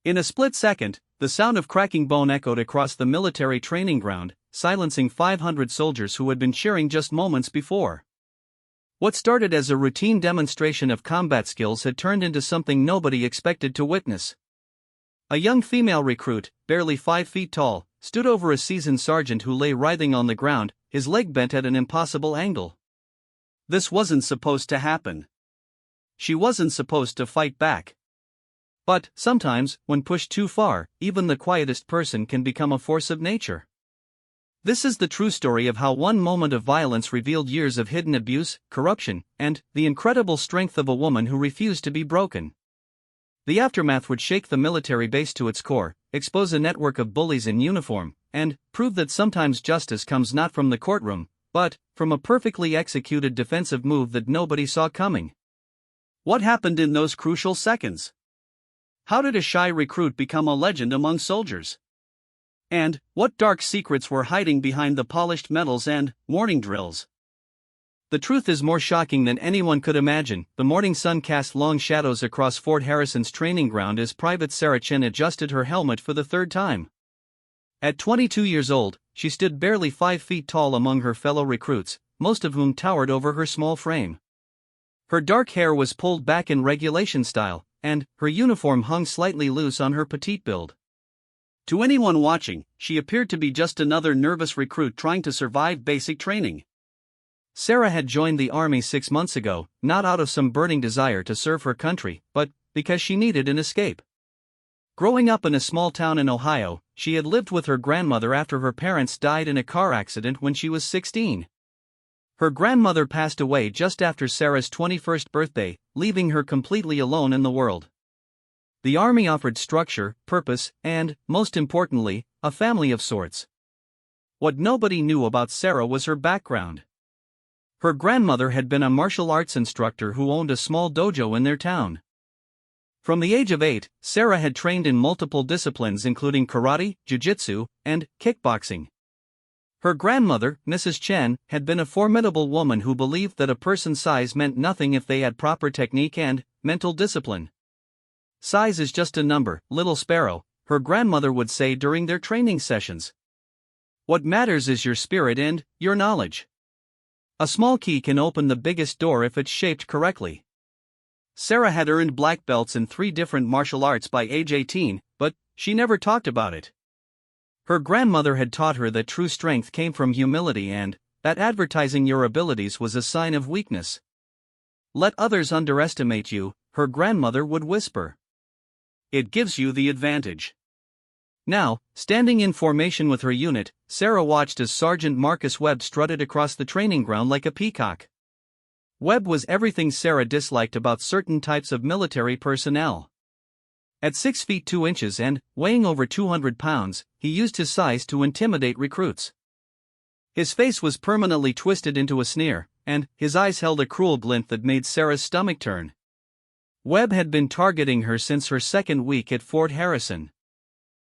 In a split second, the sound of cracking bone echoed across the military training ground, silencing 500 soldiers who had been cheering just moments before. What started as a routine demonstration of combat skills had turned into something nobody expected to witness. A young female recruit, barely 5 feet tall, stood over a seasoned sergeant who lay writhing on the ground, his leg bent at an impossible angle. This wasn't supposed to happen. She wasn't supposed to fight back. But, sometimes, when pushed too far, even the quietest person can become a force of nature. This is the true story of how one moment of violence revealed years of hidden abuse, corruption, and the incredible strength of a woman who refused to be broken. The aftermath would shake the military base to its core, expose a network of bullies in uniform, and prove that sometimes justice comes not from the courtroom, but from a perfectly executed defensive move that nobody saw coming. What happened in those crucial seconds? How did a shy recruit become a legend among soldiers? And what dark secrets were hiding behind the polished medals and morning drills? The truth is more shocking than anyone could imagine. The morning sun cast long shadows across Fort Harrison's training ground as Private Sarah Chen adjusted her helmet for the third time. At 22 years old, she stood barely 5 feet tall among her fellow recruits, most of whom towered over her small frame. Her dark hair was pulled back in regulation style, and her uniform hung slightly loose on her petite build. To anyone watching, she appeared to be just another nervous recruit trying to survive basic training. Sarah had joined the army 6 months ago, not out of some burning desire to serve her country, but because she needed an escape. Growing up in a small town in Ohio, she had lived with her grandmother after her parents died in a car accident when she was 16. Her grandmother passed away just after Sarah's 21st birthday, leaving her completely alone in the world. The army offered structure, purpose, and, most importantly, a family of sorts. What nobody knew about Sarah was her background. Her grandmother had been a martial arts instructor who owned a small dojo in their town. From the age of 8, Sarah had trained in multiple disciplines including karate, jiu-jitsu, and kickboxing. Her grandmother, Mrs. Chen, had been a formidable woman who believed that a person's size meant nothing if they had proper technique and mental discipline. "Size is just a number, little sparrow," her grandmother would say during their training sessions. "What matters is your spirit and your knowledge. A small key can open the biggest door if it's shaped correctly." Sarah had earned black belts in 3 different martial arts by age 18, but she never talked about it. Her grandmother had taught her that true strength came from humility and that advertising your abilities was a sign of weakness. "Let others underestimate you," her grandmother would whisper. "It gives you the advantage." Now, standing in formation with her unit, Sarah watched as Sergeant Marcus Webb strutted across the training ground like a peacock. Webb was everything Sarah disliked about certain types of military personnel. At 6 feet 2 inches and weighing over 200 pounds, he used his size to intimidate recruits. His face was permanently twisted into a sneer, and his eyes held a cruel glint that made Sarah's stomach turn. Webb had been targeting her since her second week at Fort Harrison.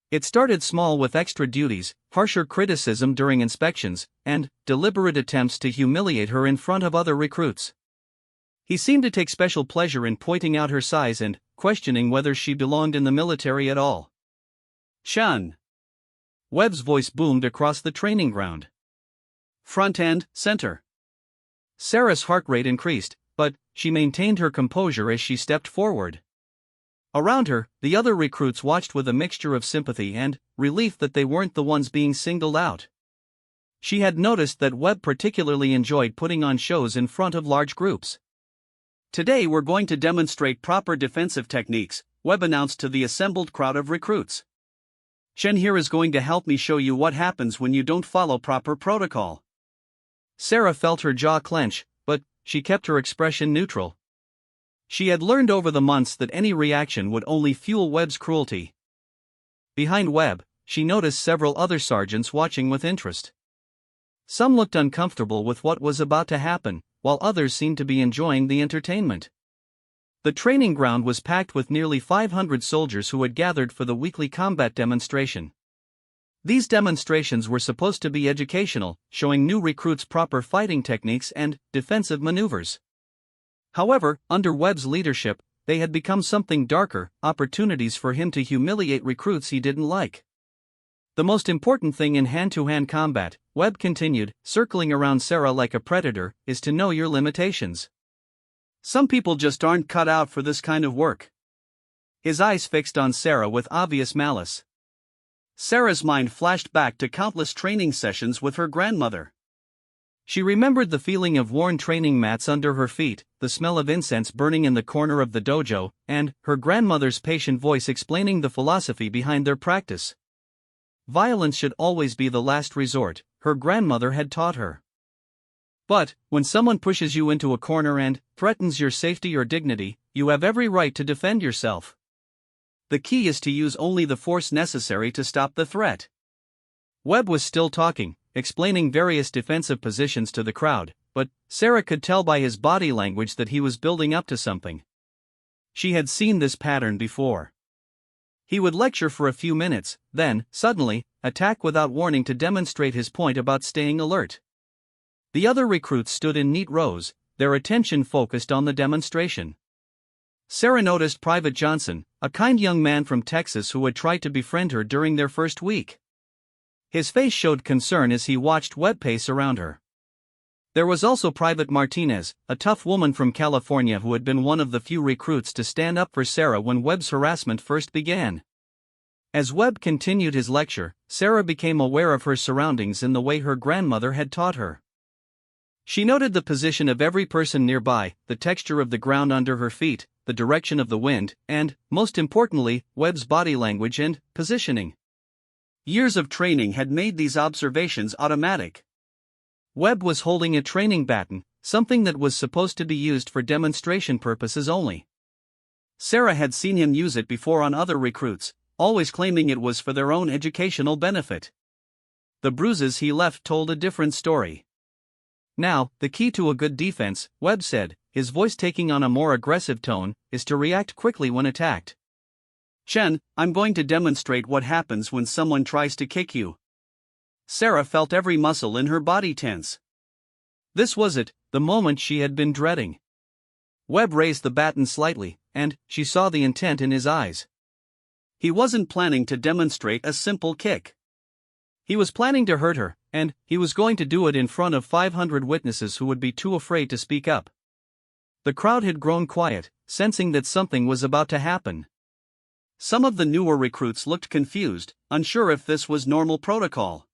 It started small with extra duties, harsher criticism during inspections, and deliberate attempts to humiliate her in front of other recruits. He seemed to take special pleasure in pointing out her size and questioning whether she belonged in the military at all. "Shun!" Webb's voice boomed across the training ground. "Front and center." Sarah's heart rate increased, but she maintained her composure as she stepped forward. Around her, the other recruits watched with a mixture of sympathy and relief that they weren't the ones being singled out. She had noticed that Webb particularly enjoyed putting on shows in front of large groups. "Today we're going to demonstrate proper defensive techniques," Webb announced to the assembled crowd of recruits. "Chen here is going to help me show you what happens when you don't follow proper protocol." Sarah felt her jaw clench, but she kept her expression neutral. She had learned over the months that any reaction would only fuel Webb's cruelty. Behind Webb, she noticed several other sergeants watching with interest. Some looked uncomfortable with what was about to happen, while others seemed to be enjoying the entertainment. The training ground was packed with nearly 500 soldiers who had gathered for the weekly combat demonstration. These demonstrations were supposed to be educational, showing new recruits proper fighting techniques and defensive maneuvers. However, under Webb's leadership, they had become something darker, opportunities for him to humiliate recruits he didn't like. The most important thing in hand-to-hand combat, Webb continued, circling around Sarah like a predator, is to know your limitations. Some people just aren't cut out for this kind of work. His eyes fixed on Sarah with obvious malice. Sarah's mind flashed back to countless training sessions with her grandmother. She remembered the feeling of worn training mats under her feet, the smell of incense burning in the corner of the dojo, and her grandmother's patient voice explaining the philosophy behind their practice. Violence should always be the last resort, her grandmother had taught her. But, when someone pushes you into a corner and threatens your safety or dignity, you have every right to defend yourself. The key is to use only the force necessary to stop the threat. Webb was still talking, explaining various defensive positions to the crowd, but Sarah could tell by his body language that he was building up to something. She had seen this pattern before. He would lecture for a few minutes, then, suddenly, attack without warning to demonstrate his point about staying alert. The other recruits stood in neat rows, their attention focused on the demonstration. Sarah noticed Private Johnson, a kind young man from Texas who had tried to befriend her during their first week. His face showed concern as he watched Webb pace around her. There was also Private Martinez, a tough woman from California who had been one of the few recruits to stand up for Sarah when Webb's harassment first began. As Webb continued his lecture, Sarah became aware of her surroundings in the way her grandmother had taught her. She noted the position of every person nearby, the texture of the ground under her feet, the direction of the wind, and, most importantly, Webb's body language and positioning. Years of training had made these observations automatic. Webb was holding a training baton, something that was supposed to be used for demonstration purposes only. Sarah had seen him use it before on other recruits, always claiming it was for their own educational benefit. The bruises he left told a different story. Now, the key to a good defense, Webb said, his voice taking on a more aggressive tone, is to react quickly when attacked. Chen, I'm going to demonstrate what happens when someone tries to kick you. Sarah felt every muscle in her body tense. This was it, the moment she had been dreading. Webb raised the baton slightly, and she saw the intent in his eyes. He wasn't planning to demonstrate a simple kick. He was planning to hurt her, and he was going to do it in front of 500 witnesses who would be too afraid to speak up. The crowd had grown quiet, sensing that something was about to happen. Some of the newer recruits looked confused, unsure if this was normal protocol.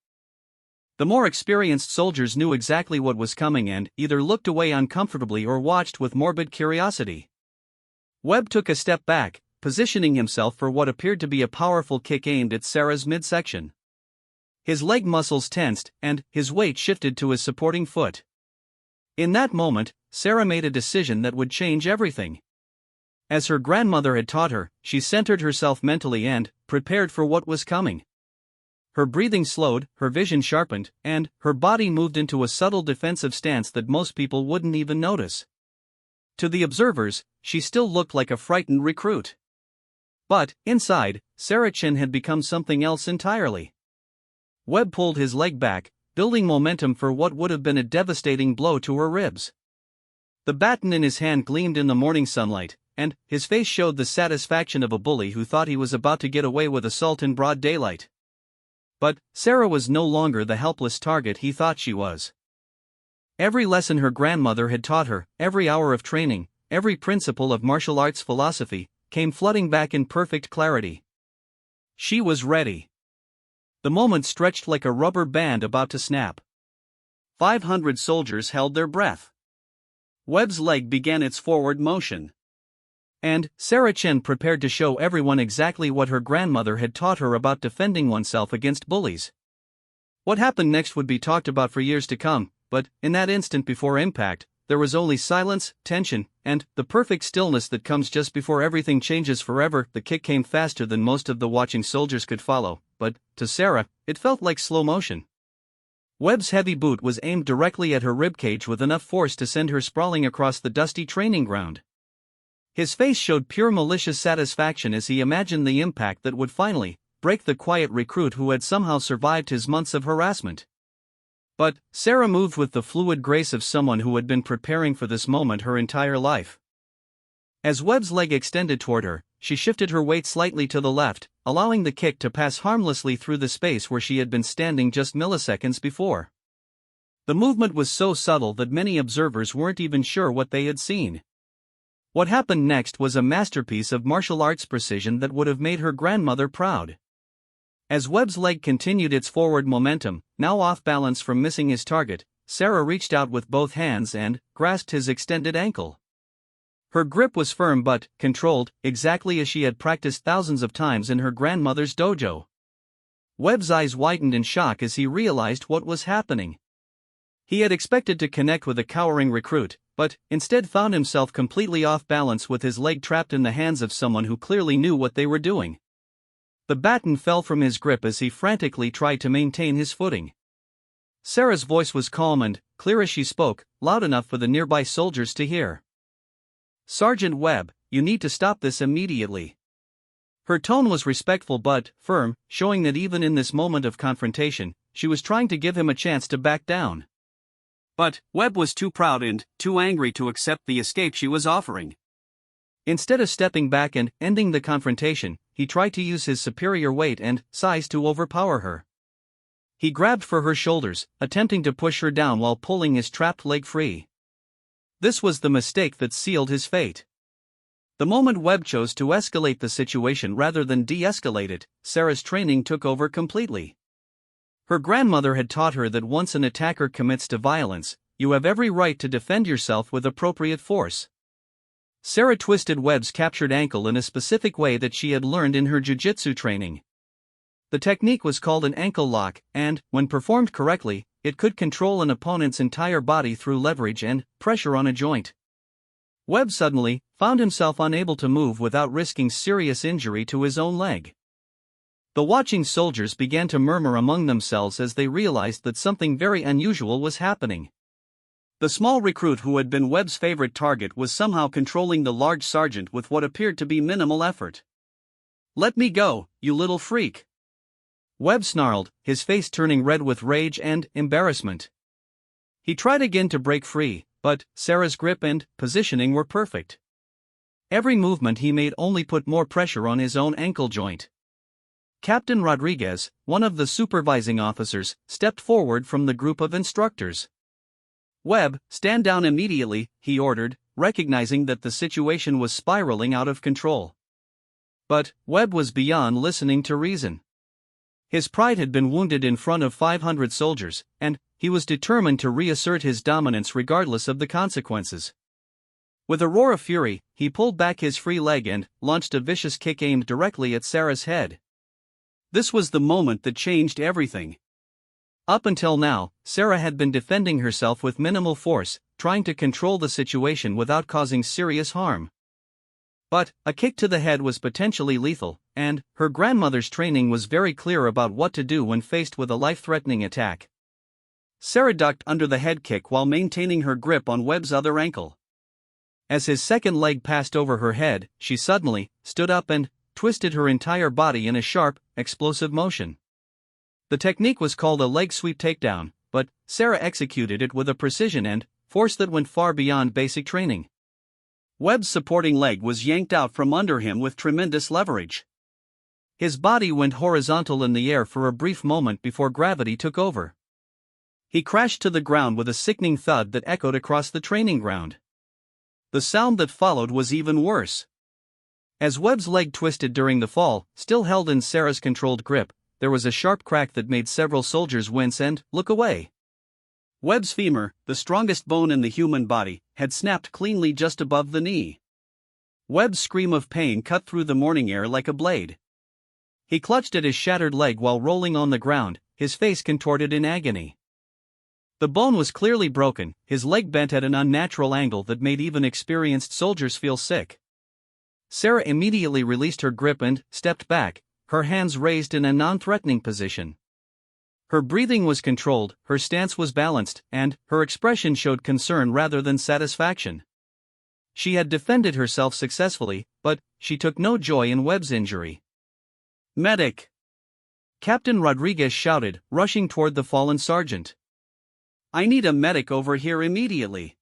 The more experienced soldiers knew exactly what was coming and either looked away uncomfortably or watched with morbid curiosity. Webb took a step back, positioning himself for what appeared to be a powerful kick aimed at Sarah's midsection. His leg muscles tensed, and his weight shifted to his supporting foot. In that moment, Sarah made a decision that would change everything. As her grandmother had taught her, she centered herself mentally and prepared for what was coming. Her breathing slowed, her vision sharpened, and her body moved into a subtle defensive stance that most people wouldn't even notice. To the observers, she still looked like a frightened recruit. But, inside, Sarah Chen had become something else entirely. Webb pulled his leg back, building momentum for what would have been a devastating blow to her ribs. The baton in his hand gleamed in the morning sunlight, and his face showed the satisfaction of a bully who thought he was about to get away with assault in broad daylight. But Sarah was no longer the helpless target he thought she was. Every lesson her grandmother had taught her, every hour of training, every principle of martial arts philosophy, came flooding back in perfect clarity. She was ready. The moment stretched like a rubber band about to snap. 500 soldiers held their breath. Webb's leg began its forward motion. And Sarah Chen prepared to show everyone exactly what her grandmother had taught her about defending oneself against bullies. What happened next would be talked about for years to come, but in that instant before impact, there was only silence, tension, and the perfect stillness that comes just before everything changes forever. The kick came faster than most of the watching soldiers could follow, but, to Sarah, it felt like slow motion. Webb's heavy boot was aimed directly at her ribcage with enough force to send her sprawling across the dusty training ground. His face showed pure malicious satisfaction as he imagined the impact that would finally break the quiet recruit who had somehow survived his months of harassment. But Sarah moved with the fluid grace of someone who had been preparing for this moment her entire life. As Webb's leg extended toward her, she shifted her weight slightly to the left, allowing the kick to pass harmlessly through the space where she had been standing just milliseconds before. The movement was so subtle that many observers weren't even sure what they had seen. What happened next was a masterpiece of martial arts precision that would have made her grandmother proud. As Webb's leg continued its forward momentum, now off balance from missing his target, Sarah reached out with both hands and grasped his extended ankle. Her grip was firm but controlled, exactly as she had practiced thousands of times in her grandmother's dojo. Webb's eyes widened in shock as he realized what was happening. He had expected to connect with a cowering recruit, but instead found himself completely off balance with his leg trapped in the hands of someone who clearly knew what they were doing. The baton fell from his grip as he frantically tried to maintain his footing. Sarah's voice was calm and clear as she spoke, loud enough for the nearby soldiers to hear. "Sergeant Webb, you need to stop this immediately." Her tone was respectful but firm, showing that even in this moment of confrontation, she was trying to give him a chance to back down. But Webb was too proud and too angry to accept the escape she was offering. Instead of stepping back and ending the confrontation, he tried to use his superior weight and size to overpower her. He grabbed for her shoulders, attempting to push her down while pulling his trapped leg free. This was the mistake that sealed his fate. The moment Webb chose to escalate the situation rather than de-escalate it, Sarah's training took over completely. Her grandmother had taught her that once an attacker commits to violence, you have every right to defend yourself with appropriate force. Sarah twisted Webb's captured ankle in a specific way that she had learned in her jiu-jitsu training. The technique was called an ankle lock, and, when performed correctly, it could control an opponent's entire body through leverage and pressure on a joint. Webb suddenly found himself unable to move without risking serious injury to his own leg. The watching soldiers began to murmur among themselves as they realized that something very unusual was happening. The small recruit who had been Webb's favorite target was somehow controlling the large sergeant with what appeared to be minimal effort. "Let me go, you little freak!" Webb snarled, his face turning red with rage and embarrassment. He tried again to break free, but Sarah's grip and positioning were perfect. Every movement he made only put more pressure on his own ankle joint. Captain Rodriguez, one of the supervising officers, stepped forward from the group of instructors. "Webb, stand down immediately," he ordered, recognizing that the situation was spiraling out of control. But Webb was beyond listening to reason. His pride had been wounded in front of 500 soldiers, and he was determined to reassert his dominance regardless of the consequences. With a roar of fury, he pulled back his free leg and launched a vicious kick aimed directly at Sarah's head. This was the moment that changed everything. Up until now, Sarah had been defending herself with minimal force, trying to control the situation without causing serious harm. But a kick to the head was potentially lethal, and her grandmother's training was very clear about what to do when faced with a life-threatening attack. Sarah ducked under the head kick while maintaining her grip on Webb's other ankle. As his second leg passed over her head, she suddenly stood up and twisted her entire body in a sharp, explosive motion. The technique was called a leg sweep takedown, but Sarah executed it with a precision and force that went far beyond basic training. Webb's supporting leg was yanked out from under him with tremendous leverage. His body went horizontal in the air for a brief moment before gravity took over. He crashed to the ground with a sickening thud that echoed across the training ground. The sound that followed was even worse. As Webb's leg twisted during the fall, still held in Sarah's controlled grip, there was a sharp crack that made several soldiers wince and look away. Webb's femur, the strongest bone in the human body, had snapped cleanly just above the knee. Webb's scream of pain cut through the morning air like a blade. He clutched at his shattered leg while rolling on the ground, his face contorted in agony. The bone was clearly broken, his leg bent at an unnatural angle that made even experienced soldiers feel sick. Sarah immediately released her grip and stepped back, her hands raised in a non-threatening position. Her breathing was controlled, her stance was balanced, and her expression showed concern rather than satisfaction. She had defended herself successfully, but she took no joy in Webb's injury. "Medic!" Captain Rodriguez shouted, rushing toward the fallen sergeant. "I need a medic over here immediately."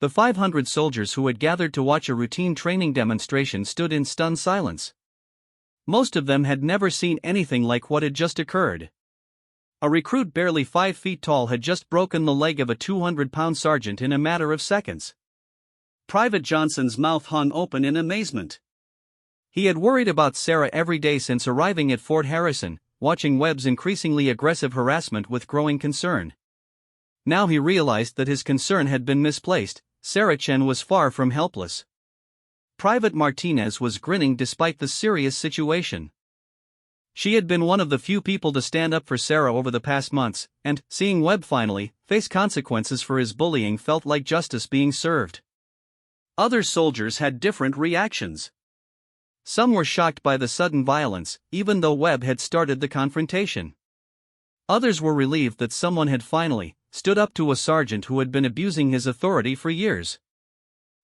The 500 soldiers who had gathered to watch a routine training demonstration stood in stunned silence. Most of them had never seen anything like what had just occurred. A recruit barely 5 feet tall had just broken the leg of a 200-pound sergeant in a matter of seconds. Private Johnson's mouth hung open in amazement. He had worried about Sarah every day since arriving at Fort Harrison, watching Webb's increasingly aggressive harassment with growing concern. Now he realized that his concern had been misplaced. Sarah Chen was far from helpless. Private Martinez was grinning despite the serious situation. She had been one of the few people to stand up for Sarah over the past months, and, seeing Webb finally face consequences for his bullying, felt like justice being served. Other soldiers had different reactions. Some were shocked by the sudden violence, even though Webb had started the confrontation. Others were relieved that someone had finally stood up to a sergeant who had been abusing his authority for years.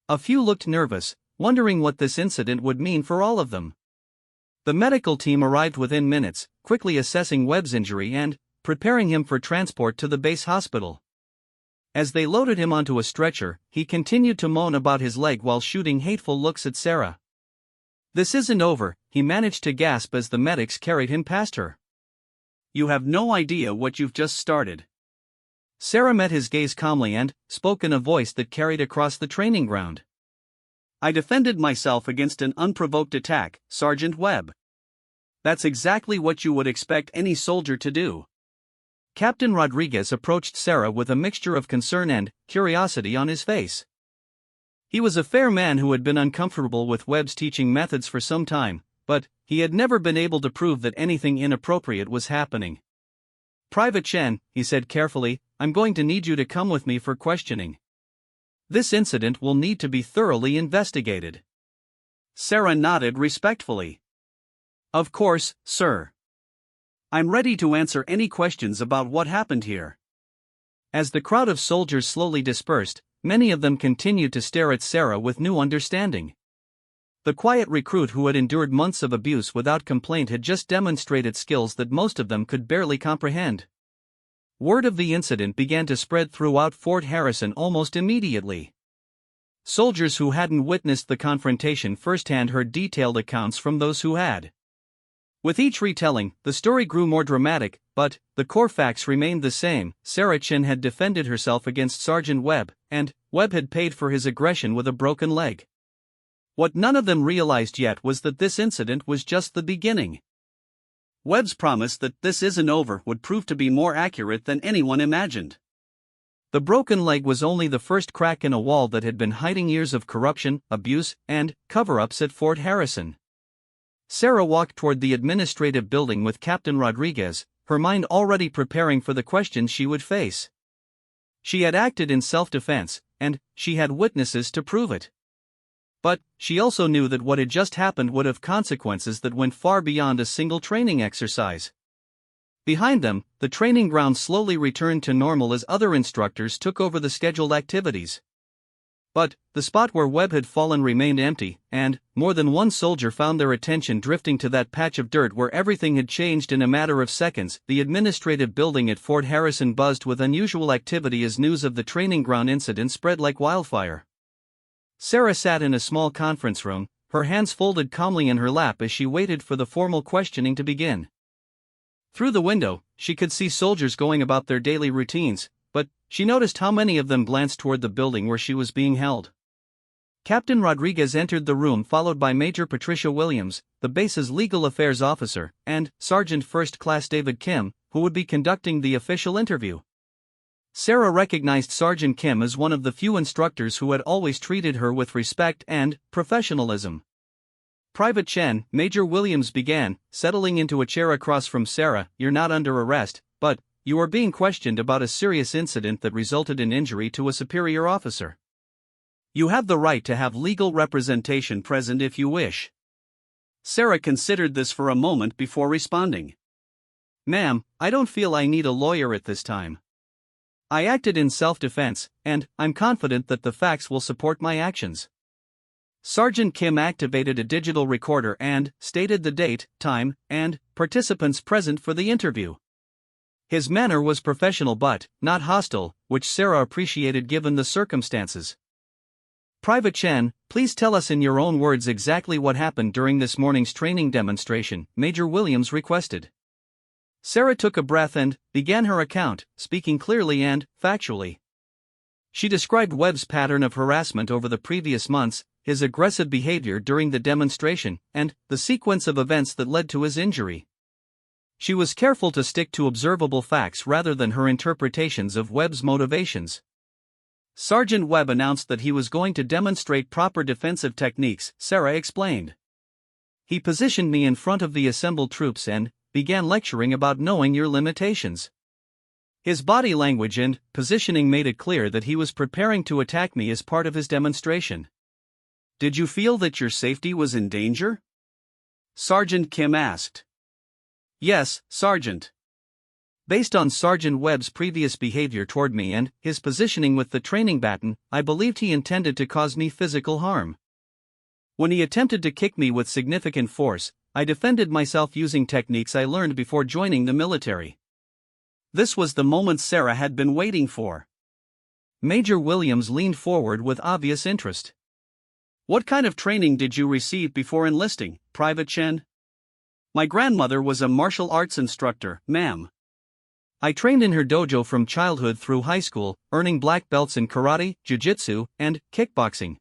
A few looked nervous, wondering what this incident would mean for all of them. The medical team arrived within minutes, quickly assessing Webb's injury and preparing him for transport to the base hospital. As they loaded him onto a stretcher, he continued to moan about his leg while shooting hateful looks at Sarah. "This isn't over," he managed to gasp as the medics carried him past her. "You have no idea what you've just started." Sarah met his gaze calmly and spoke in a voice that carried across the training ground. "I defended myself against an unprovoked attack, Sergeant Webb. That's exactly what you would expect any soldier to do." Captain Rodriguez approached Sarah with a mixture of concern and curiosity on his face. He was a fair man who had been uncomfortable with Webb's teaching methods for some time, but he had never been able to prove that anything inappropriate was happening. "Private Chen," he said carefully, "I'm going to need you to come with me for questioning. This incident will need to be thoroughly investigated." Sarah nodded respectfully. "Of course, sir. I'm ready to answer any questions about what happened here." As the crowd of soldiers slowly dispersed, many of them continued to stare at Sarah with new understanding. The quiet recruit who had endured months of abuse without complaint had just demonstrated skills that most of them could barely comprehend. Word of the incident began to spread throughout Fort Harrison almost immediately. Soldiers who hadn't witnessed the confrontation firsthand heard detailed accounts from those who had. With each retelling, the story grew more dramatic, but the core facts remained the same. Sarah Chen had defended herself against Sergeant Webb, and Webb had paid for his aggression with a broken leg. What none of them realized yet was that this incident was just the beginning. Webb's promise that this isn't over would prove to be more accurate than anyone imagined. The broken leg was only the first crack in a wall that had been hiding years of corruption, abuse, and cover-ups at Fort Harrison. Sarah walked toward the administrative building with Captain Rodriguez, her mind already preparing for the questions she would face. She had acted in self-defense, and she had witnesses to prove it. But she also knew that what had just happened would have consequences that went far beyond a single training exercise. Behind them, the training ground slowly returned to normal as other instructors took over the scheduled activities. But the spot where Webb had fallen remained empty, and more than one soldier found their attention drifting to that patch of dirt where everything had changed in a matter of seconds. The administrative building at Fort Harrison buzzed with unusual activity as news of the training ground incident spread like wildfire. Sarah sat in a small conference room, her hands folded calmly in her lap as she waited for the formal questioning to begin. Through the window, she could see soldiers going about their daily routines, but she noticed how many of them glanced toward the building where she was being held. Captain Rodriguez entered the room followed by Major Patricia Williams, the base's legal affairs officer, and Sergeant First Class David Kim, who would be conducting the official interview. Sarah recognized Sergeant Kim as one of the few instructors who had always treated her with respect and professionalism. "Private Chen," Major Williams began, settling into a chair across from Sarah, "you're not under arrest, but you are being questioned about a serious incident that resulted in injury to a superior officer. You have the right to have legal representation present if you wish." Sarah considered this for a moment before responding. "Ma'am, I don't feel I need a lawyer at this time. I acted in self-defense, and I'm confident that the facts will support my actions." Sergeant Kim activated a digital recorder and stated the date, time, and participants present for the interview. His manner was professional but not hostile, which Sarah appreciated given the circumstances. Private Chen, please tell us in your own words exactly what happened during this morning's training demonstration, Major Williams requested. Sarah took a breath and began her account, speaking clearly and factually. She described Webb's pattern of harassment over the previous months, his aggressive behavior during the demonstration, and the sequence of events that led to his injury. She was careful to stick to observable facts rather than her interpretations of Webb's motivations. Sergeant Webb announced that he was going to demonstrate proper defensive techniques, Sarah explained. He positioned me in front of the assembled troops and began lecturing about knowing your limitations. His body language and positioning made it clear that he was preparing to attack me as part of his demonstration. Did you feel that your safety was in danger? Sergeant Kim asked. Yes, Sergeant. Based on Sergeant Webb's previous behavior toward me and his positioning with the training baton, I believed he intended to cause me physical harm. When he attempted to kick me with significant force, I defended myself using techniques I learned before joining the military. This was the moment Sarah had been waiting for. Major Williams leaned forward with obvious interest. What kind of training did you receive before enlisting, Private Chen? My grandmother was a martial arts instructor, ma'am. I trained in her dojo from childhood through high school, earning black belts in karate, jiu-jitsu, and kickboxing.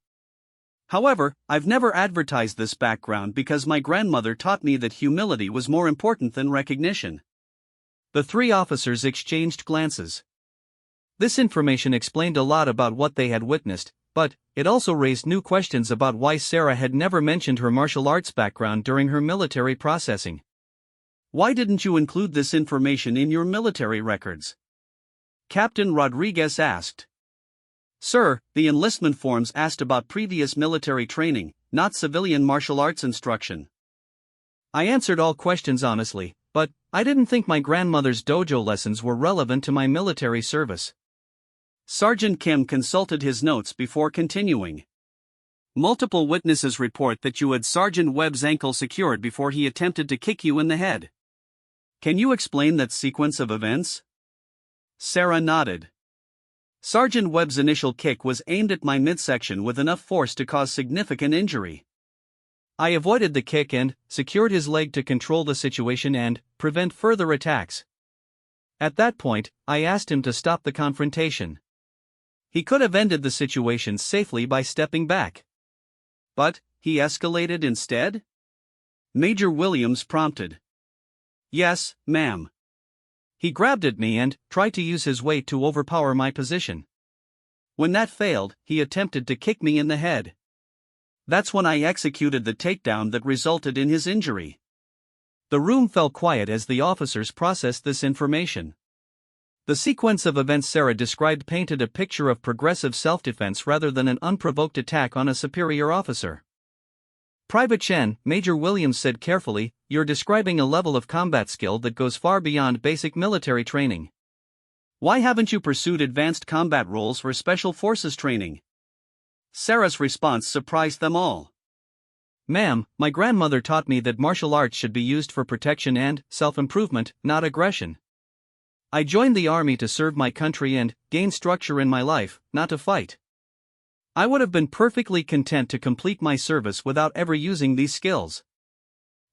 However, I've never advertised this background because my grandmother taught me that humility was more important than recognition. The three officers exchanged glances. This information explained a lot about what they had witnessed, but it also raised new questions about why Sarah had never mentioned her martial arts background during her military processing. Why didn't you include this information in your military records? Captain Rodriguez asked. Sir, the enlistment forms asked about previous military training, not civilian martial arts instruction. I answered all questions honestly, but I didn't think my grandmother's dojo lessons were relevant to my military service. Sergeant Kim consulted his notes before continuing. Multiple witnesses report that you had Sergeant Webb's ankle secured before he attempted to kick you in the head. Can you explain that sequence of events? Sarah nodded. Sergeant Webb's initial kick was aimed at my midsection with enough force to cause significant injury. I avoided the kick and secured his leg to control the situation and prevent further attacks. At that point, I asked him to stop the confrontation. He could have ended the situation safely by stepping back. But he escalated instead? Major Williams prompted. Yes, ma'am. He grabbed at me and tried to use his weight to overpower my position. When that failed, he attempted to kick me in the head. That's when I executed the takedown that resulted in his injury. The room fell quiet as the officers processed this information. The sequence of events Sarah described painted a picture of progressive self-defense rather than an unprovoked attack on a superior officer. Private Chen, Major Williams said carefully, you're describing a level of combat skill that goes far beyond basic military training. Why haven't you pursued advanced combat roles for special forces training? Sarah's response surprised them all. Ma'am, my grandmother taught me that martial arts should be used for protection and self-improvement, not aggression. I joined the army to serve my country and gain structure in my life, not to fight. I would have been perfectly content to complete my service without ever using these skills.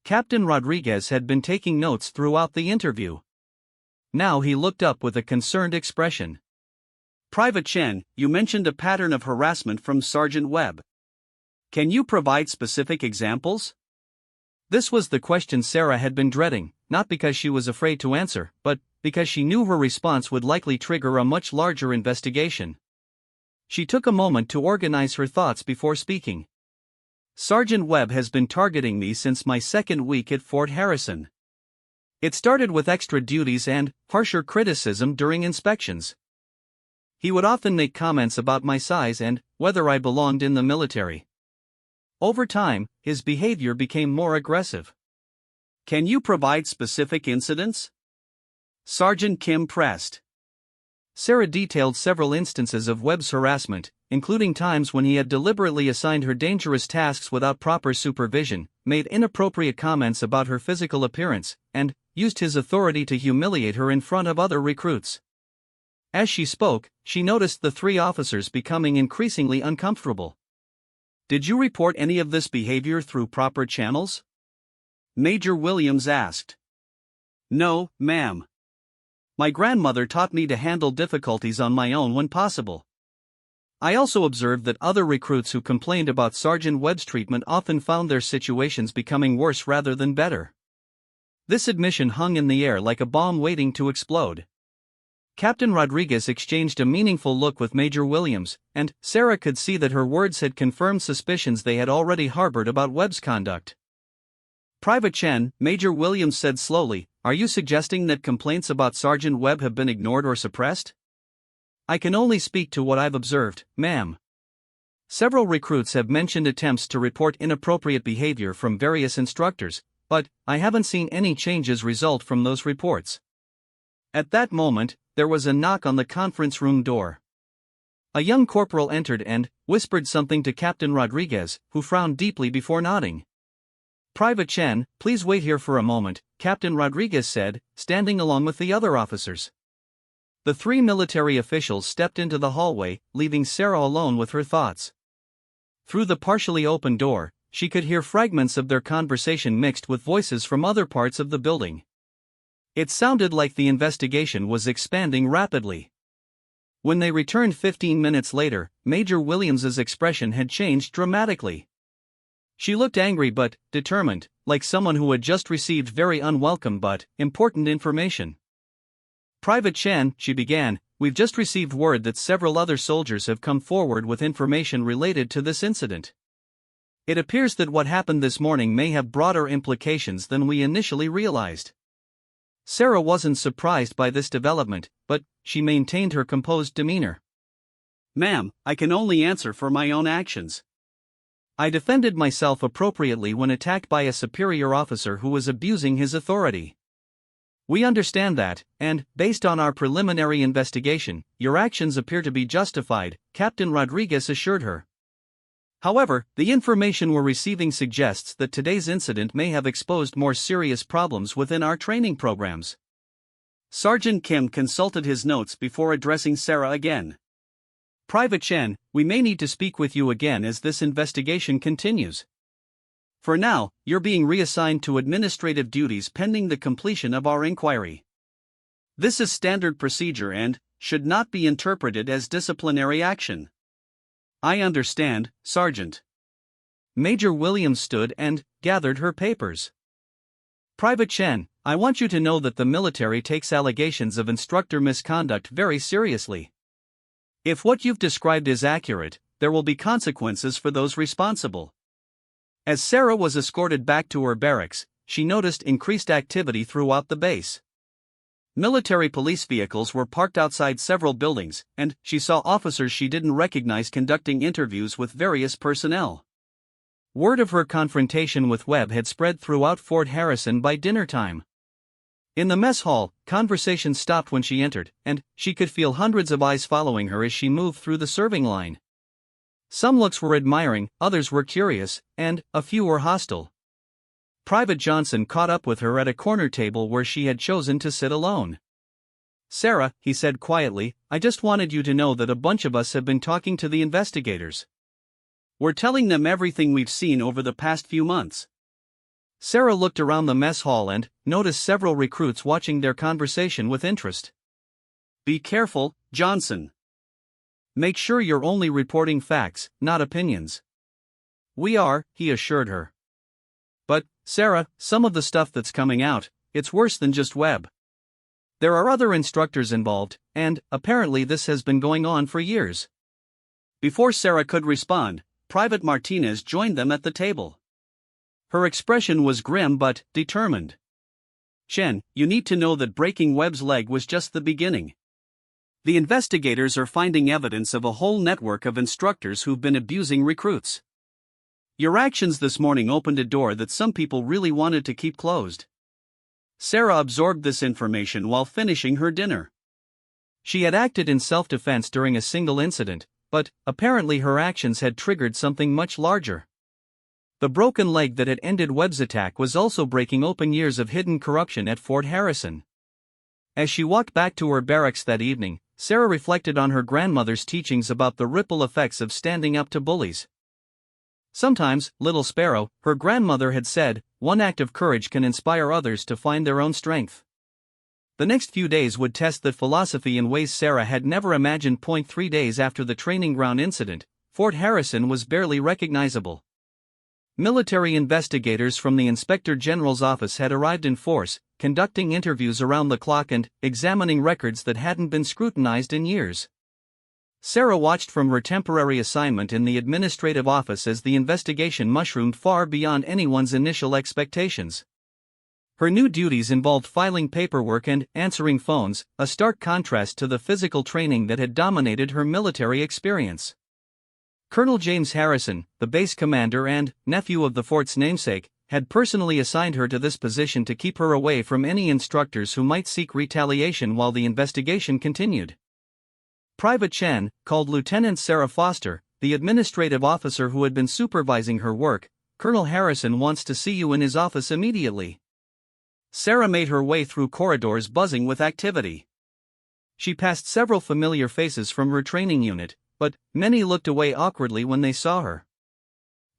Captain Rodriguez had been taking notes throughout the interview. Now he looked up with a concerned expression. Private Chen, you mentioned a pattern of harassment from Sergeant Webb. Can you provide specific examples? This was the question Sarah had been dreading, not because she was afraid to answer, but because she knew her response would likely trigger a much larger investigation. She took a moment to organize her thoughts before speaking. Sergeant Webb has been targeting me since my second week at Fort Harrison. It started with extra duties and harsher criticism during inspections. He would often make comments about my size and whether I belonged in the military. Over time, his behavior became more aggressive. Can you provide specific incidents? Sergeant Kim pressed. Sarah detailed several instances of Webb's harassment, including times when he had deliberately assigned her dangerous tasks without proper supervision, made inappropriate comments about her physical appearance, and used his authority to humiliate her in front of other recruits. As she spoke, she noticed the three officers becoming increasingly uncomfortable. Did you report any of this behavior through proper channels? Major Williams asked. No, ma'am. My grandmother taught me to handle difficulties on my own when possible. I also observed that other recruits who complained about Sergeant Webb's treatment often found their situations becoming worse rather than better. This admission hung in the air like a bomb waiting to explode. Captain Rodriguez exchanged a meaningful look with Major Williams, and Sarah could see that her words had confirmed suspicions they had already harbored about Webb's conduct. Private Chen, Major Williams said slowly, are you suggesting that complaints about Sergeant Webb have been ignored or suppressed? I can only speak to what I've observed, ma'am. Several recruits have mentioned attempts to report inappropriate behavior from various instructors, but I haven't seen any changes result from those reports. At that moment, there was a knock on the conference room door. A young corporal entered and whispered something to Captain Rodriguez, who frowned deeply before nodding. Private Chen, please wait here for a moment, Captain Rodriguez said, standing along with the other officers. The three military officials stepped into the hallway, leaving Sarah alone with her thoughts. Through the partially open door, she could hear fragments of their conversation mixed with voices from other parts of the building. It sounded like the investigation was expanding rapidly. When they returned 15 minutes later, Major Williams's expression had changed dramatically. She looked angry but determined, like someone who had just received very unwelcome but important information. Private Chen, she began, we've just received word that several other soldiers have come forward with information related to this incident. It appears that what happened this morning may have broader implications than we initially realized. Sarah wasn't surprised by this development, but she maintained her composed demeanor. Ma'am, I can only answer for my own actions. I defended myself appropriately when attacked by a superior officer who was abusing his authority. We understand that, and, based on our preliminary investigation, your actions appear to be justified, Captain Rodriguez assured her. However, the information we're receiving suggests that today's incident may have exposed more serious problems within our training programs. Sergeant Kim consulted his notes before addressing Sarah again. Private Chen, we may need to speak with you again as this investigation continues. For now, you're being reassigned to administrative duties pending the completion of our inquiry. This is standard procedure and should not be interpreted as disciplinary action. I understand, Sergeant. Major Williams stood and gathered her papers. Private Chen, I want you to know that the military takes allegations of instructor misconduct very seriously. If what you've described is accurate, there will be consequences for those responsible. As Sarah was escorted back to her barracks, she noticed increased activity throughout the base. Military police vehicles were parked outside several buildings, and she saw officers she didn't recognize conducting interviews with various personnel. Word of her confrontation with Webb had spread throughout Fort Harrison by dinner time. In the mess hall, conversation stopped when she entered, and she could feel hundreds of eyes following her as she moved through the serving line. Some looks were admiring, others were curious, and a few were hostile. Private Johnson caught up with her at a corner table where she had chosen to sit alone. Sarah, he said quietly, I just wanted you to know that a bunch of us have been talking to the investigators. We're telling them everything we've seen over the past few months. Sarah looked around the mess hall and noticed several recruits watching their conversation with interest. Be careful, Johnson. Make sure you're only reporting facts, not opinions. We are, he assured her. But, Sarah, some of the stuff that's coming out, it's worse than just Webb. There are other instructors involved, and, apparently this has been going on for years. Before Sarah could respond, Private Martinez joined them at the table. Her expression was grim but determined. Chen, you need to know that breaking Webb's leg was just the beginning. The investigators are finding evidence of a whole network of instructors who've been abusing recruits. Your actions this morning opened a door that some people really wanted to keep closed. Sarah absorbed this information while finishing her dinner. She had acted in self-defense during a single incident, but apparently her actions had triggered something much larger. The broken leg that had ended Webb's attack was also breaking open years of hidden corruption at Fort Harrison. As she walked back to her barracks that evening, Sarah reflected on her grandmother's teachings about the ripple effects of standing up to bullies. Sometimes, little sparrow, her grandmother had said, one act of courage can inspire others to find their own strength. The next few days would test that philosophy in ways Sarah had never imagined. 3 days after the training ground incident, Fort Harrison was barely recognizable. Military investigators from the Inspector General's office had arrived in force, conducting interviews around the clock and examining records that hadn't been scrutinized in years. Sarah watched from her temporary assignment in the administrative office as the investigation mushroomed far beyond anyone's initial expectations. Her new duties involved filing paperwork and answering phones, a stark contrast to the physical training that had dominated her military experience. Colonel James Harrison, the base commander and nephew of the fort's namesake, had personally assigned her to this position to keep her away from any instructors who might seek retaliation while the investigation continued. Private Chen called Lieutenant Sarah Foster, the administrative officer who had been supervising her work. Colonel Harrison wants to see you in his office immediately. Sarah made her way through corridors buzzing with activity. She passed several familiar faces from her training unit, but many looked away awkwardly when they saw her.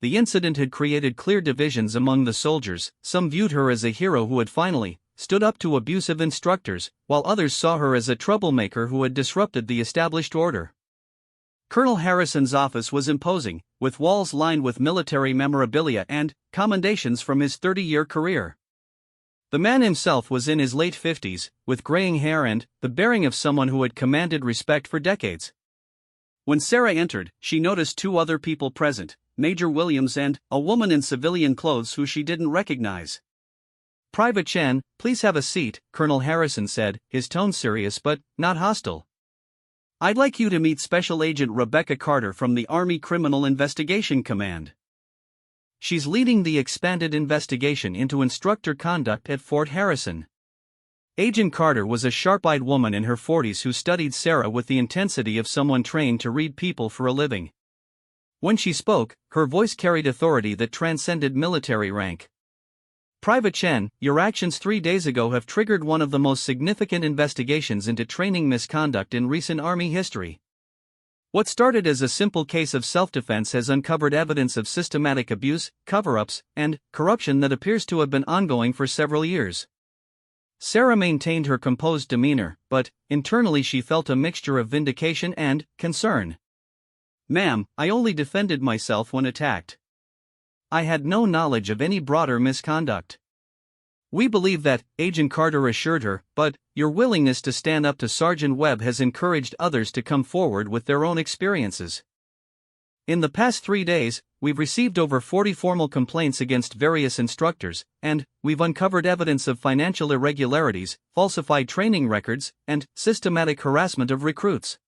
The incident had created clear divisions among the soldiers. Some viewed her as a hero who had finally stood up to abusive instructors, while others saw her as a troublemaker who had disrupted the established order. Colonel Harrison's office was imposing, with walls lined with military memorabilia and commendations from his 30-year career. The man himself was in his late 50s, with graying hair and the bearing of someone who had commanded respect for decades. When Sarah entered, she noticed two other people present, Major Williams and a woman in civilian clothes who she didn't recognize. "Private Chen, please have a seat," Colonel Harrison said, his tone serious but not hostile. "I'd like you to meet Special Agent Rebecca Carter from the Army Criminal Investigation Command. She's leading the expanded investigation into instructor conduct at Fort Harrison." Agent Carter was a sharp-eyed woman in her 40s who studied Sarah with the intensity of someone trained to read people for a living. When she spoke, her voice carried authority that transcended military rank. "Private Chen, your actions 3 days ago have triggered one of the most significant investigations into training misconduct in recent Army history. What started as a simple case of self-defense has uncovered evidence of systematic abuse, cover-ups, and corruption that appears to have been ongoing for several years." Sarah maintained her composed demeanor, but internally she felt a mixture of vindication and concern. "Ma'am, I only defended myself when attacked. I had no knowledge of any broader misconduct." "We believe that," Agent Carter assured her, "but your willingness to stand up to Sergeant Webb has encouraged others to come forward with their own experiences. In the past 3 days, we've received over 40 formal complaints against various instructors, and we've uncovered evidence of financial irregularities, falsified training records, and systematic harassment of recruits."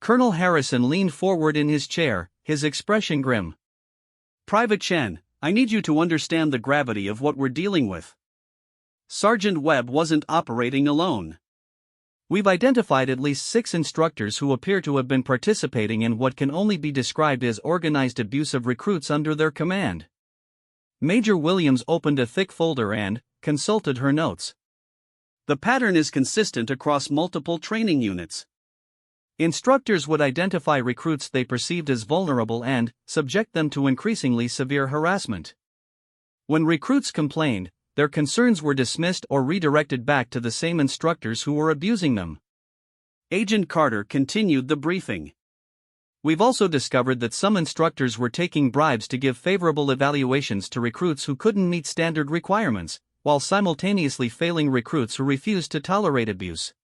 Colonel Harrison leaned forward in his chair, his expression grim. "Private Chen, I need you to understand the gravity of what we're dealing with. Sergeant Webb wasn't operating alone. We've identified at least 6 instructors who appear to have been participating in what can only be described as organized abuse of recruits under their command." Major Williams opened a thick folder and consulted her notes. "The pattern is consistent across multiple training units. Instructors would identify recruits they perceived as vulnerable and subject them to increasingly severe harassment. When recruits complained, their concerns were dismissed or redirected back to the same instructors who were abusing them." Agent Carter continued the briefing. "We've also discovered that some instructors were taking bribes to give favorable evaluations to recruits who couldn't meet standard requirements, while simultaneously failing recruits who refused to tolerate abuse.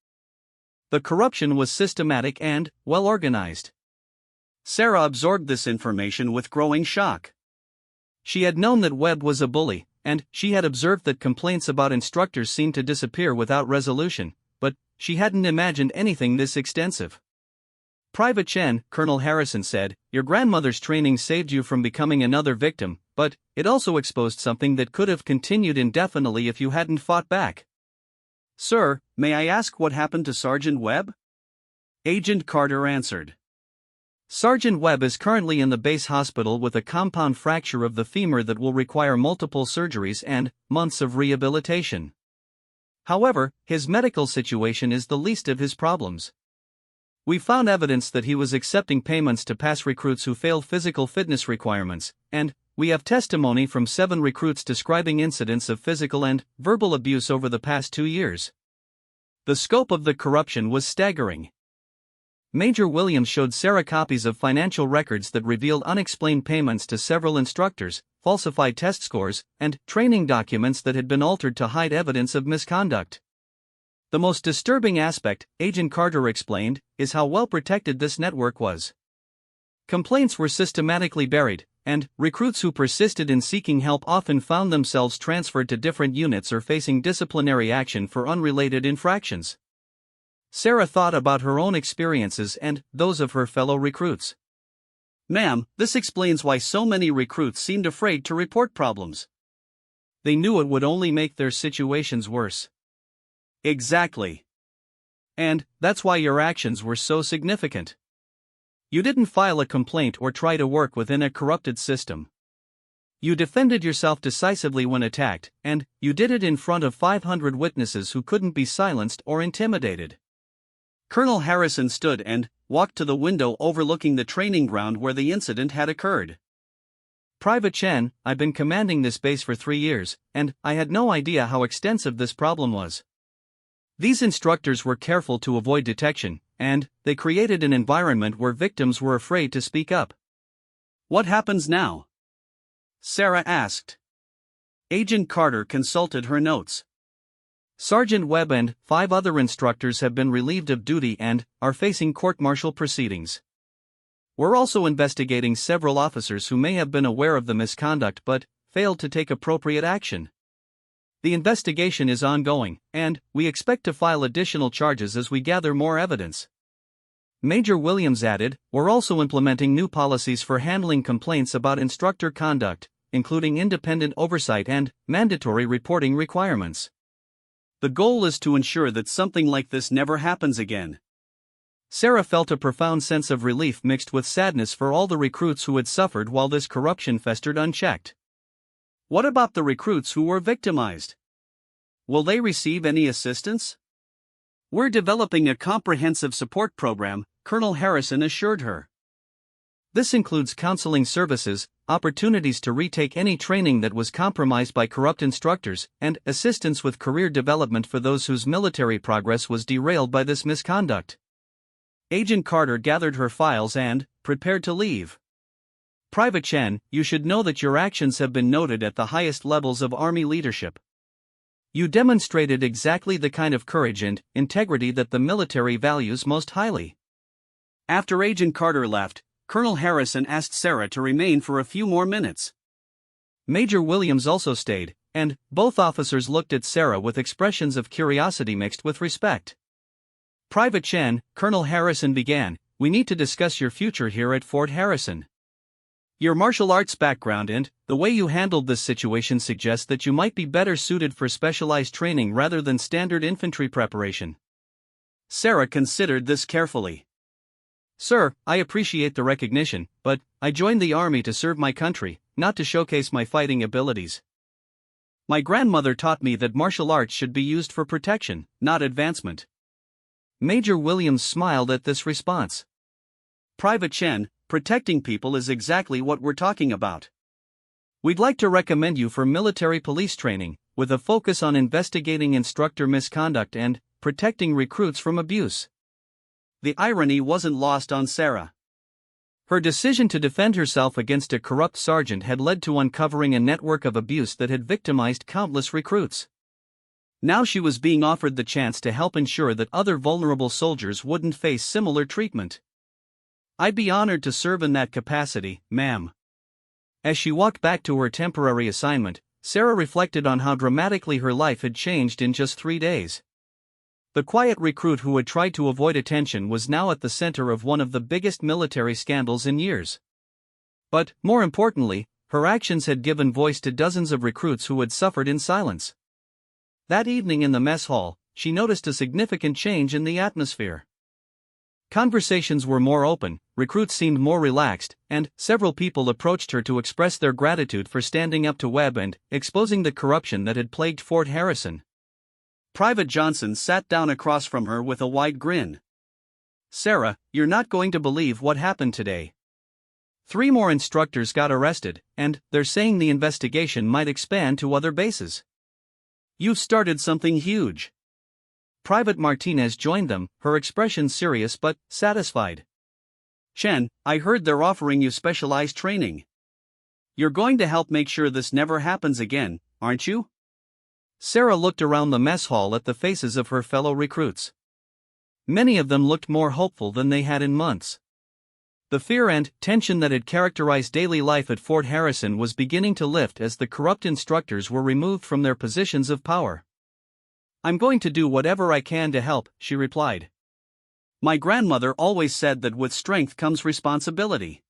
The corruption was systematic and well-organized." Sarah absorbed this information with growing shock. She had known that Webb was a bully, and she had observed that complaints about instructors seemed to disappear without resolution, but she hadn't imagined anything this extensive. "Private Chen," Colonel Harrison said, "your grandmother's training saved you from becoming another victim, but it also exposed something that could have continued indefinitely if you hadn't fought back." "Sir, may I ask what happened to Sergeant Webb?" Agent Carter answered. "Sergeant Webb is currently in the base hospital with a compound fracture of the femur that will require multiple surgeries and months of rehabilitation. However, his medical situation is the least of his problems. We found evidence that he was accepting payments to pass recruits who failed physical fitness requirements, and we have testimony from 7 recruits describing incidents of physical and verbal abuse over the past 2 years. The scope of the corruption was staggering. Major Williams showed Sarah copies of financial records that revealed unexplained payments to several instructors, falsified test scores, and training documents that had been altered to hide evidence of misconduct. The most disturbing aspect, Agent Carter explained, is how well protected this network was. Complaints were systematically buried, and recruits who persisted in seeking help often found themselves transferred to different units or facing disciplinary action for unrelated infractions. Sarah thought about her own experiences and those of her fellow recruits. "Ma'am, this explains why so many recruits seemed afraid to report problems. They knew it would only make their situations worse." "Exactly. And that's why your actions were so significant. You didn't file a complaint or try to work within a corrupted system. You defended yourself decisively when attacked, and you did it in front of 500 witnesses who couldn't be silenced or intimidated." Colonel Harrison stood and walked to the window overlooking the training ground where the incident had occurred. "Private Chen, I've been commanding this base for 3 years, and I had no idea how extensive this problem was. These instructors were careful to avoid detection, and they created an environment where victims were afraid to speak up." "What happens now?" Sarah asked. Agent Carter consulted her notes. "Sergeant Webb and 5 other instructors have been relieved of duty and are facing court-martial proceedings. We're also investigating several officers who may have been aware of the misconduct but failed to take appropriate action. The investigation is ongoing, and we expect to file additional charges as we gather more evidence." Major Williams added, "We're also implementing new policies for handling complaints about instructor conduct, including independent oversight and mandatory reporting requirements. The goal is to ensure that something like this never happens again." Sarah felt a profound sense of relief mixed with sadness for all the recruits who had suffered while this corruption festered unchecked. "What about the recruits who were victimized? Will they receive any assistance?" "We're developing a comprehensive support program," Colonel Harrison assured her. "This includes counseling services, opportunities to retake any training that was compromised by corrupt instructors, and assistance with career development for those whose military progress was derailed by this misconduct." Agent Carter gathered her files and prepared to leave. "Private Chen, you should know that your actions have been noted at the highest levels of Army leadership. You demonstrated exactly the kind of courage and integrity that the military values most highly." After Agent Carter left, Colonel Harrison asked Sarah to remain for a few more minutes. Major Williams also stayed, and both officers looked at Sarah with expressions of curiosity mixed with respect. "Private Chen," Colonel Harrison began, "we need to discuss your future here at Fort Harrison. Your martial arts background and the way you handled this situation suggests that you might be better suited for specialized training rather than standard infantry preparation." Sarah considered this carefully. "Sir, I appreciate the recognition, but I joined the Army to serve my country, not to showcase my fighting abilities. My grandmother taught me that martial arts should be used for protection, not advancement." Major Williams smiled at this response. "Private Chen, protecting people is exactly what we're talking about. We'd like to recommend you for military police training, with a focus on investigating instructor misconduct and protecting recruits from abuse." The irony wasn't lost on Sarah. Her decision to defend herself against a corrupt sergeant had led to uncovering a network of abuse that had victimized countless recruits. Now she was being offered the chance to help ensure that other vulnerable soldiers wouldn't face similar treatment. "I'd be honored to serve in that capacity, ma'am." As she walked back to her temporary assignment, Sarah reflected on how dramatically her life had changed in just 3 days. The quiet recruit who had tried to avoid attention was now at the center of one of the biggest military scandals in years. But, more importantly, her actions had given voice to dozens of recruits who had suffered in silence. That evening in the mess hall, she noticed a significant change in the atmosphere. Conversations were more open, recruits seemed more relaxed, and several people approached her to express their gratitude for standing up to Webb and exposing the corruption that had plagued Fort Harrison. Private Johnson sat down across from her with a wide grin. Sarah, you're not going to believe what happened today. 3 more instructors got arrested, and they're saying the investigation might expand to other bases. You've started something huge. Private Martinez joined them, her expression serious but satisfied. Chen, I heard they're offering you specialized training. You're going to help make sure this never happens again, aren't you? Sarah looked around the mess hall at the faces of her fellow recruits. Many of them looked more hopeful than they had in months. The fear and tension that had characterized daily life at Fort Harrison was beginning to lift as the corrupt instructors were removed from their positions of power. I'm going to do whatever I can to help, she replied. My grandmother always said that with strength comes responsibility.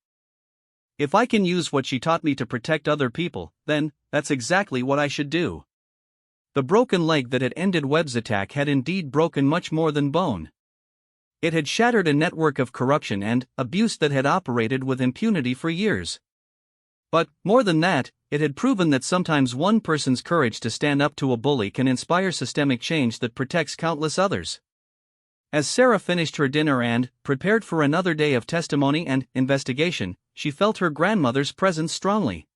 If I can use what she taught me to protect other people, then that's exactly what I should do. The broken leg that had ended Webb's attack had indeed broken much more than bone. It had shattered a network of corruption and abuse that had operated with impunity for years. But, more than that, it had proven that sometimes one person's courage to stand up to a bully can inspire systemic change that protects countless others. As Sarah finished her dinner and prepared for another day of testimony and investigation, she felt her grandmother's presence strongly.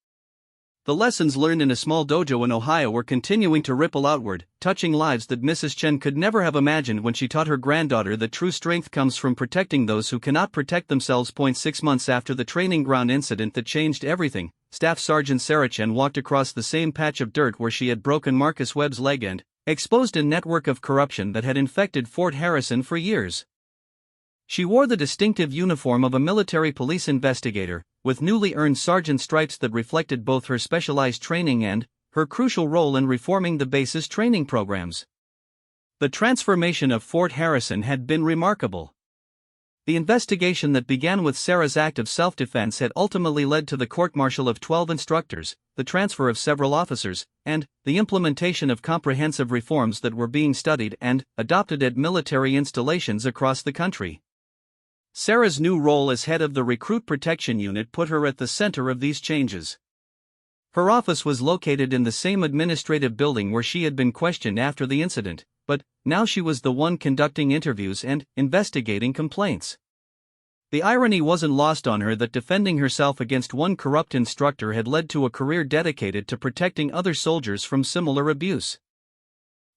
The lessons learned in a small dojo in Ohio were continuing to ripple outward, touching lives that Mrs. Chen could never have imagined when she taught her granddaughter that true strength comes from protecting those who cannot protect themselves. 6 months after the training ground incident that changed everything, Staff Sergeant Sarah Chen walked across the same patch of dirt where she had broken Marcus Webb's leg and exposed a network of corruption that had infected Fort Harrison for years. She wore the distinctive uniform of a military police investigator, with newly earned sergeant stripes that reflected both her specialized training and her crucial role in reforming the base's training programs. The transformation of Fort Harrison had been remarkable. The investigation that began with Sarah's act of self-defense had ultimately led to the court-martial of 12 instructors, the transfer of several officers, and the implementation of comprehensive reforms that were being studied and adopted at military installations across the country. Sarah's new role as head of the Recruit Protection Unit put her at the center of these changes. Her office was located in the same administrative building where she had been questioned after the incident, but now she was the one conducting interviews and investigating complaints. The irony wasn't lost on her that defending herself against one corrupt instructor had led to a career dedicated to protecting other soldiers from similar abuse.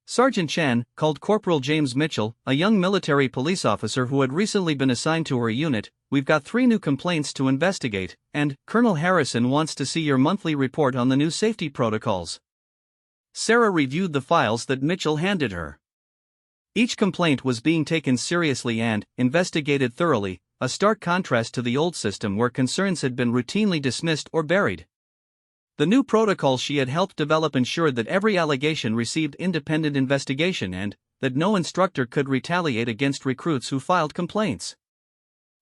Sergeant Chan called Corporal James Mitchell, a young military police officer who had recently been assigned to her unit. We've got 3 new complaints to investigate, and Colonel Harrison wants to see your monthly report on the new safety protocols. Sarah reviewed the files that Mitchell handed her. Each complaint was being taken seriously and investigated thoroughly, a stark contrast to the old system where concerns had been routinely dismissed or buried. The new protocol she had helped develop ensured that every allegation received independent investigation and that no instructor could retaliate against recruits who filed complaints.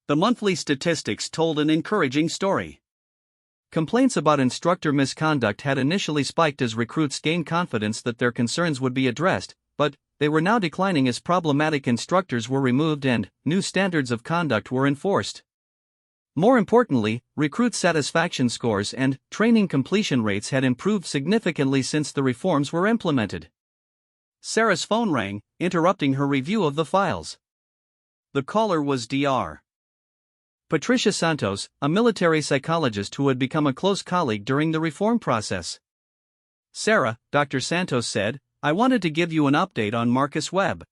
The monthly statistics told an encouraging story. Complaints about instructor misconduct had initially spiked as recruits gained confidence that their concerns would be addressed, but they were now declining as problematic instructors were removed and new standards of conduct were enforced. More importantly, recruit satisfaction scores and training completion rates had improved significantly since the reforms were implemented. Sarah's phone rang, interrupting her review of the files. The caller was Dr. Patricia Santos, a military psychologist who had become a close colleague during the reform process. Sarah, Dr. Santos said, I wanted to give you an update on Marcus Webb.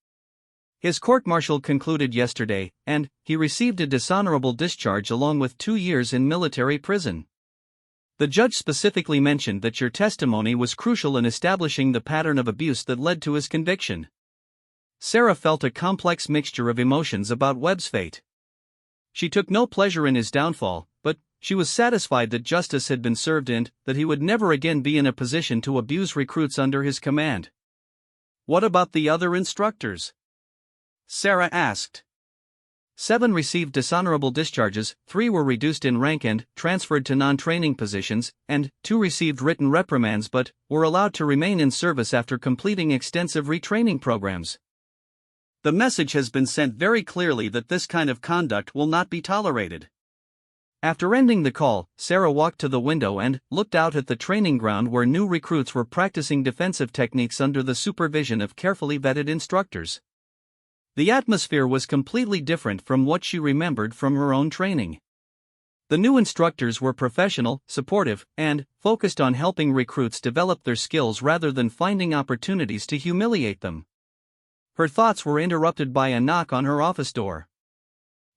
His court-martial concluded yesterday, and he received a dishonorable discharge along with 2 years in military prison. The judge specifically mentioned that your testimony was crucial in establishing the pattern of abuse that led to his conviction. Sarah felt a complex mixture of emotions about Webb's fate. She took no pleasure in his downfall, but she was satisfied that justice had been served and that he would never again be in a position to abuse recruits under his command. What about the other instructors? Sarah asked. 7 received dishonorable discharges, 3 were reduced in rank and transferred to non-training positions, and 2 received written reprimands but were allowed to remain in service after completing extensive retraining programs. The message has been sent very clearly that this kind of conduct will not be tolerated. After ending the call, Sarah walked to the window and looked out at the training ground where new recruits were practicing defensive techniques under the supervision of carefully vetted instructors. The atmosphere was completely different from what she remembered from her own training. The new instructors were professional, supportive, and focused on helping recruits develop their skills rather than finding opportunities to humiliate them. Her thoughts were interrupted by a knock on her office door.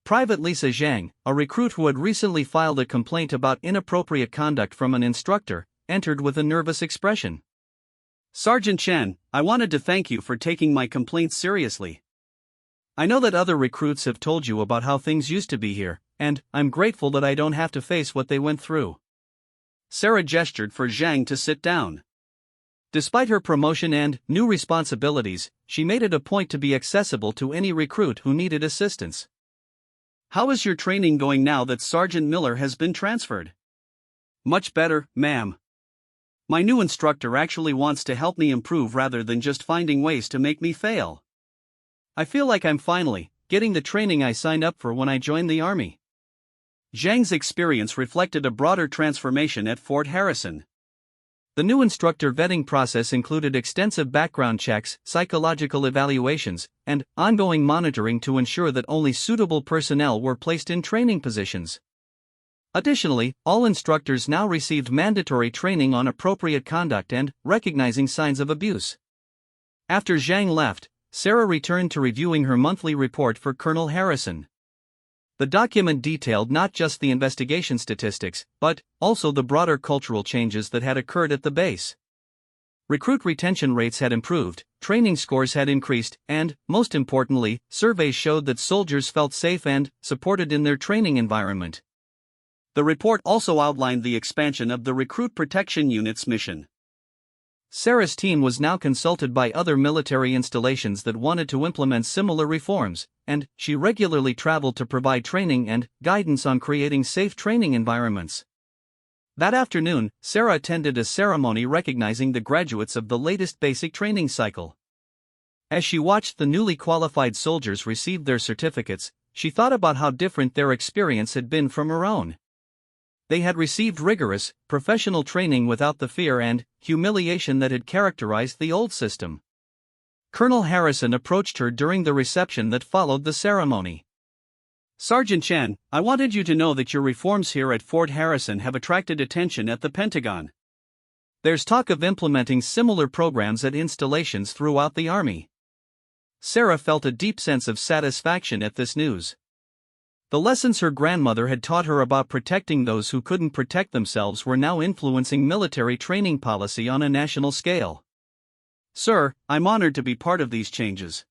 Private Lisa Zhang, a recruit who had recently filed a complaint about inappropriate conduct from an instructor, entered with a nervous expression. "Sergeant Chen, I wanted to thank you for taking my complaint seriously. I know that other recruits have told you about how things used to be here, and I'm grateful that I don't have to face what they went through." Sarah gestured for Zhang to sit down. Despite her promotion and new responsibilities, she made it a point to be accessible to any recruit who needed assistance. "How is your training going now that Sergeant Miller has been transferred?" "Much better, ma'am. My new instructor actually wants to help me improve rather than just finding ways to make me fail. I feel like I'm finally getting the training I signed up for when I joined the Army." Zhang's experience reflected a broader transformation at Fort Harrison. The new instructor vetting process included extensive background checks, psychological evaluations, and ongoing monitoring to ensure that only suitable personnel were placed in training positions. Additionally, all instructors now received mandatory training on appropriate conduct and recognizing signs of abuse. After Zhang left, Sarah returned to reviewing her monthly report for Colonel Harrison. The document detailed not just the investigation statistics, but also the broader cultural changes that had occurred at the base. Recruit retention rates had improved, training scores had increased, and, most importantly, surveys showed that soldiers felt safe and supported in their training environment. The report also outlined the expansion of the Recruit Protection Unit's mission. Sarah's team was now consulted by other military installations that wanted to implement similar reforms, and she regularly traveled to provide training and guidance on creating safe training environments. That afternoon, Sarah attended a ceremony recognizing the graduates of the latest basic training cycle. As she watched the newly qualified soldiers receive their certificates, she thought about how different their experience had been from her own. They had received rigorous, professional training without the fear and humiliation that had characterized the old system. Colonel Harrison approached her during the reception that followed the ceremony. "Sergeant Chen, I wanted you to know that your reforms here at Fort Harrison have attracted attention at the Pentagon. There's talk of implementing similar programs at installations throughout the Army." Sarah felt a deep sense of satisfaction at this news. The lessons her grandmother had taught her about protecting those who couldn't protect themselves were now influencing military training policy on a national scale. "Sir, I'm honored to be part of these changes.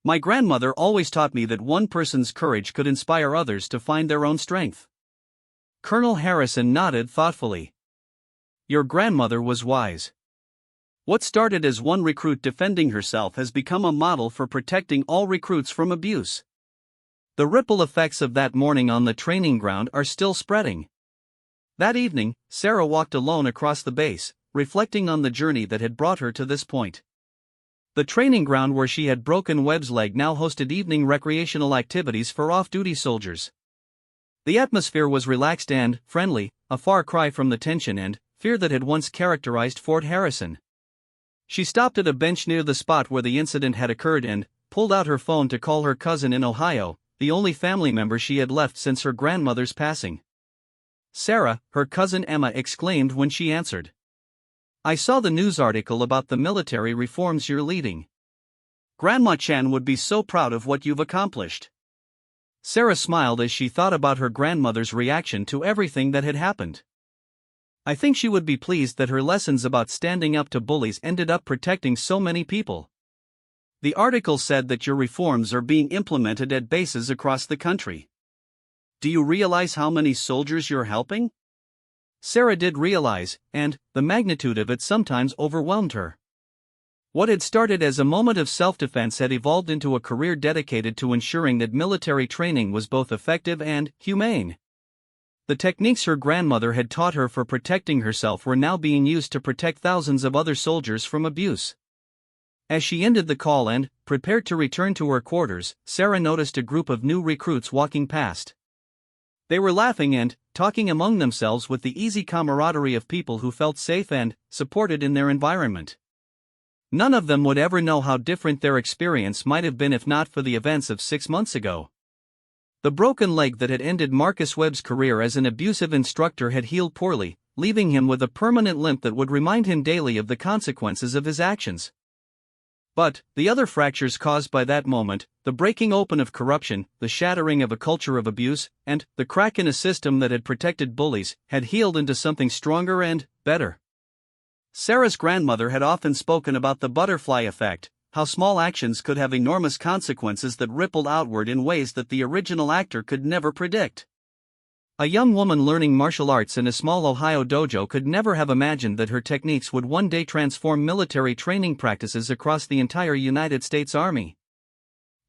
My grandmother always taught me that one person's courage could inspire others to find their own strength." Colonel Harrison nodded thoughtfully. "Your grandmother was wise. What started as one recruit defending herself has become a model for protecting all recruits from abuse. The ripple effects of that morning on the training ground are still spreading." That evening, Sarah walked alone across the base, reflecting on the journey that had brought her to this point. The training ground where she had broken Webb's leg now hosted evening recreational activities for off-duty soldiers. The atmosphere was relaxed and friendly, a far cry from the tension and fear that had once characterized Fort Harrison. She stopped at a bench near the spot where the incident had occurred and pulled out her phone to call her cousin in Ohio, the only family member she had left since her grandmother's passing. "Sarah," her cousin Emma exclaimed when she answered. "I saw the news article about the military reforms you're leading. Grandma Chan would be so proud of what you've accomplished." Sarah smiled as she thought about her grandmother's reaction to everything that had happened. "I think she would be pleased that her lessons about standing up to bullies ended up protecting so many people. The article said that your reforms are being implemented at bases across the country. Do you realize how many soldiers you're helping?" Sarah did realize, and the magnitude of it sometimes overwhelmed her. What had started as a moment of self-defense had evolved into a career dedicated to ensuring that military training was both effective and humane. The techniques her grandmother had taught her for protecting herself were now being used to protect thousands of other soldiers from abuse. As she ended the call and prepared to return to her quarters, Sarah noticed a group of new recruits walking past. They were laughing and talking among themselves with the easy camaraderie of people who felt safe and supported in their environment. None of them would ever know how different their experience might have been if not for the events of 6 months ago. The broken leg that had ended Marcus Webb's career as an abusive instructor had healed poorly, leaving him with a permanent limp that would remind him daily of the consequences of his actions. But the other fractures caused by that moment, the breaking open of corruption, the shattering of a culture of abuse, and the crack in a system that had protected bullies, had healed into something stronger and better. Sarah's grandmother had often spoken about the butterfly effect, how small actions could have enormous consequences that rippled outward in ways that the original actor could never predict. A young woman learning martial arts in a small Ohio dojo could never have imagined that her techniques would one day transform military training practices across the entire United States Army.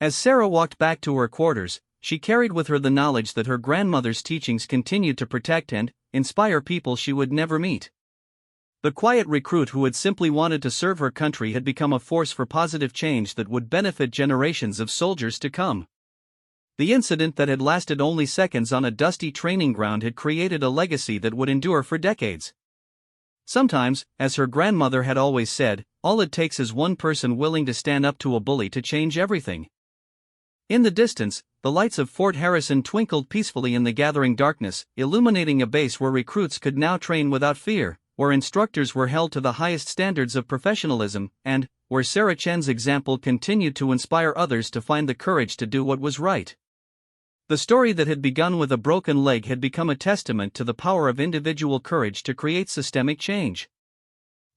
As Sarah walked back to her quarters, she carried with her the knowledge that her grandmother's teachings continued to protect and inspire people she would never meet. The quiet recruit who had simply wanted to serve her country had become a force for positive change that would benefit generations of soldiers to come. The incident that had lasted only seconds on a dusty training ground had created a legacy that would endure for decades. Sometimes, as her grandmother had always said, all it takes is one person willing to stand up to a bully to change everything. In the distance, the lights of Fort Harrison twinkled peacefully in the gathering darkness, illuminating a base where recruits could now train without fear, where instructors were held to the highest standards of professionalism, and where Sarah Chen's example continued to inspire others to find the courage to do what was right. The story that had begun with a broken leg had become a testament to the power of individual courage to create systemic change.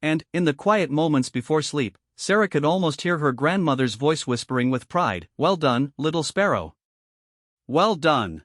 And, in the quiet moments before sleep, Sarah could almost hear her grandmother's voice whispering with pride, "Well done, little sparrow. Well done."